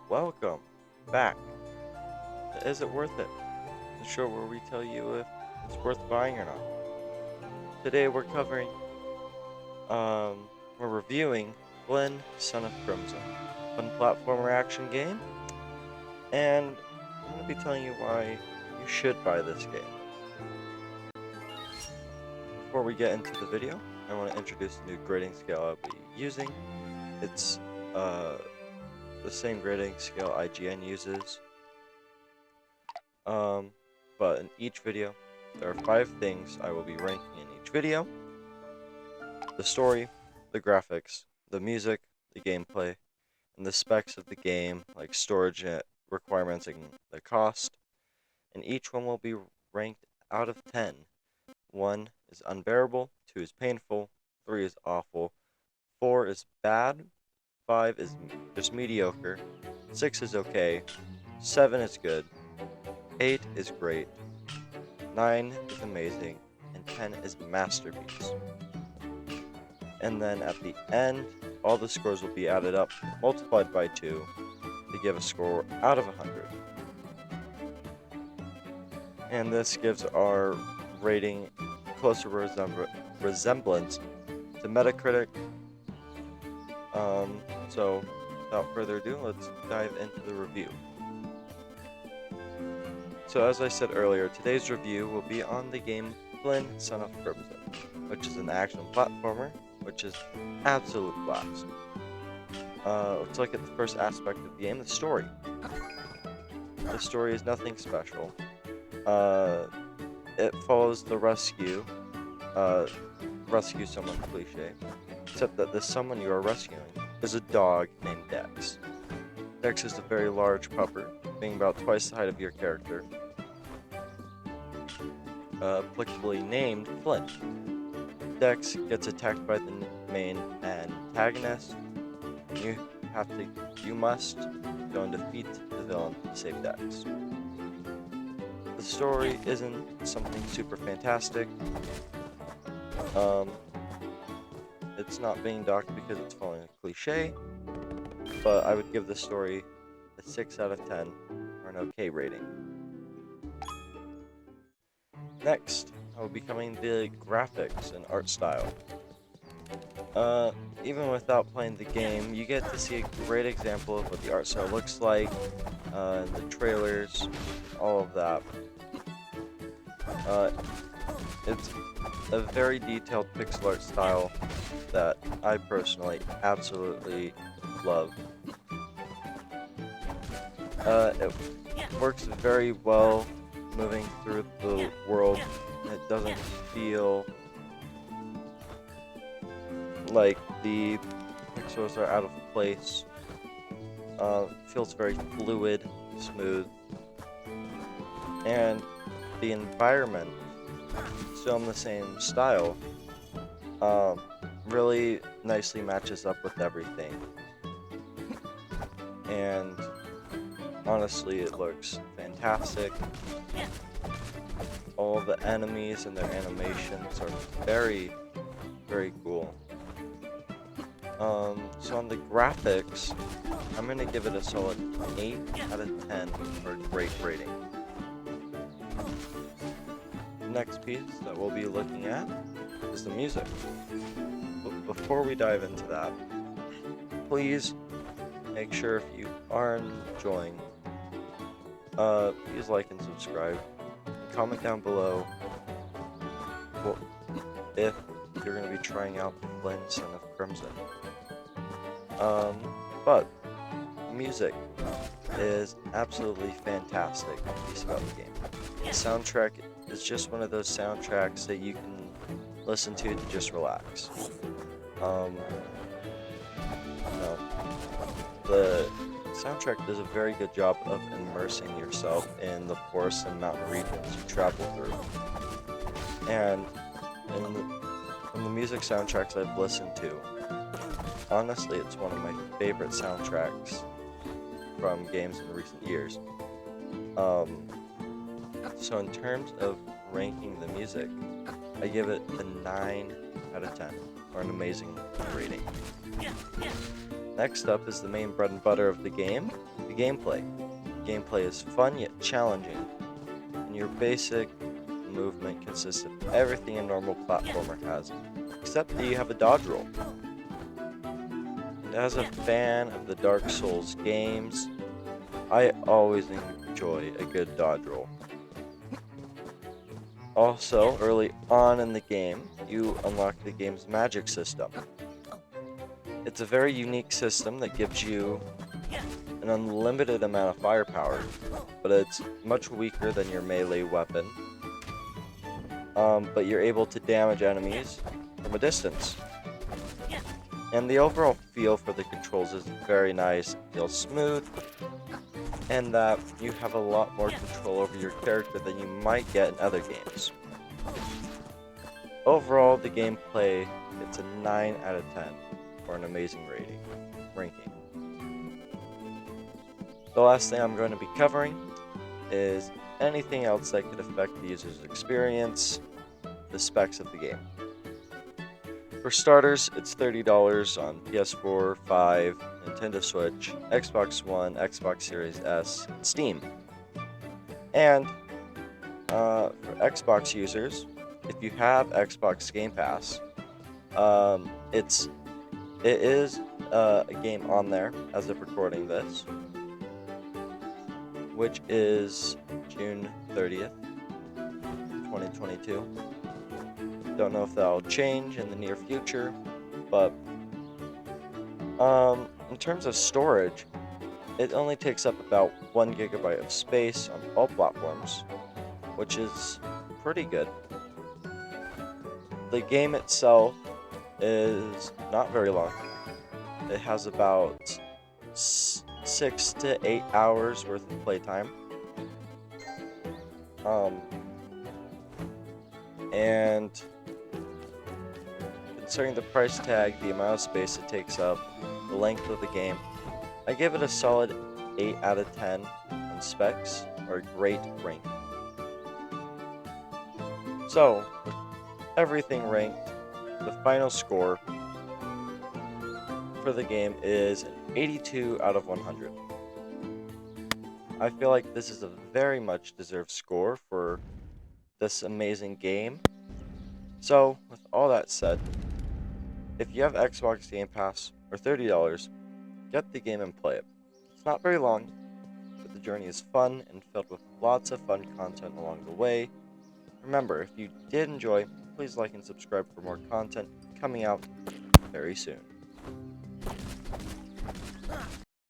Welcome back to Is It Worth It? The show where we tell you if it's worth buying or not. Today um, we're reviewing Flynn, Son of Crimson, fun platformer action game, and I'm going to be telling you why you should buy this game. Before we get into the video, I want to introduce the new grading scale I'll be using. It's the same grading scale IGN uses. But in each video, there are 5 things I will be ranking in each video. The story, the graphics, the music, the gameplay, and the specs of the game, like storage requirements and the cost. And each one will be ranked out of 10. 1 is unbearable, 2 is painful, 3 is awful, 4 is bad, 5 is just mediocre, 6 is okay, 7 is good, 8 is great, 9 is amazing, and 10 is masterpiece. And then at the end, all the scores will be added up, multiplied by 2, to give a score out of 100. And this gives our rating closer resemblance to Metacritic. So without further ado, let's dive into the review. So as I said earlier, today's review will be on the game Flynn, Son of Crimson, which is an action platformer, which is absolute blast. Let's look at the first aspect of the game, the story. The story is nothing special. It follows the rescue someone cliche, except that the someone you are rescuing is a dog named Dex. Dex is a very large pupper, being about twice the height of your character, applicably named Flynn. Dex gets attacked by the main antagonist. You must go and defeat the villain to save Dex. The story isn't something super fantastic. It's not being docked because it's following a cliche, but I would give the story a 6 out of 10, or an okay rating. Next, I will be covering the graphics and art style. Even without playing the game, you get to see a great example of what the art style looks like, the trailers, all of that. It's a very detailed pixel art style that I personally absolutely love. It works very well moving through the world. It doesn't feel like the pixels are out of place. It feels very fluid, smooth, and the environment, still in the same style, really nicely matches up with everything. And honestly, it looks fantastic. All the enemies and their animations are very, very cool. So on the graphics, I'm going to give it a solid 8 out of 10 for a great rating. The next piece that we'll be looking at is the music. But before we dive into that, please make sure if you are enjoying, please like and subscribe, and comment down below if you're going to be trying out the Flynn, Son of Crimson. But music is absolutely fantastic piece about the game. The soundtrack is just one of those soundtracks that you can listen to just relax. The soundtrack does a very good job of immersing yourself in the forests and mountain regions you travel through. And in the music soundtracks I've listened to, honestly, it's one of my favorite soundtracks from games in recent years. So in terms of ranking the music, I give it a 9 out of 10, or an amazing rating. Next up is the main bread and butter of the game, the gameplay. Gameplay is fun yet challenging, and your basic movement consists of everything a normal platformer has, except that you have a dodge roll. And as a fan of the Dark Souls games, I always enjoy a good dodge roll. Also, early on in the game, you unlock the game's magic system. It's a very unique system that gives you an unlimited amount of firepower, but it's much weaker than your melee weapon. But you're able to damage enemies from a distance. And the overall feel for the controls is very nice, feels smooth, and that you have a lot more control over your character than you might get in other games. Overall, the gameplay, it's a 9 out of 10 for an amazing ranking. The last thing I'm going to be covering is anything else that could affect the user's experience, the specs of the game. For starters, it's $30 on PS4, 5, Nintendo Switch, Xbox One, Xbox Series S, and Steam. And for Xbox users, if you have Xbox Game Pass, it is a game on there as of recording this, which is June 30th, 2022. Don't know if that'll change in the near future, but in terms of storage, it only takes up about 1 gigabyte of space on all platforms, which is pretty good. The game itself is not very long. It has about 6 to 8 hours worth of playtime. And considering the price tag, the amount of space it takes up, the length of the game, I give it a solid 8 out of 10 on specs, or a great rank. So, with everything ranked, the final score for the game is an 82 out of 100. I feel like this is a very much deserved score for this amazing game. So, with all that said, if you have Xbox Game Pass or $30, get the game and play it. It's not very long, but the journey is fun and filled with lots of fun content along the way. Remember, if you did enjoy, please like and subscribe for more content coming out very soon.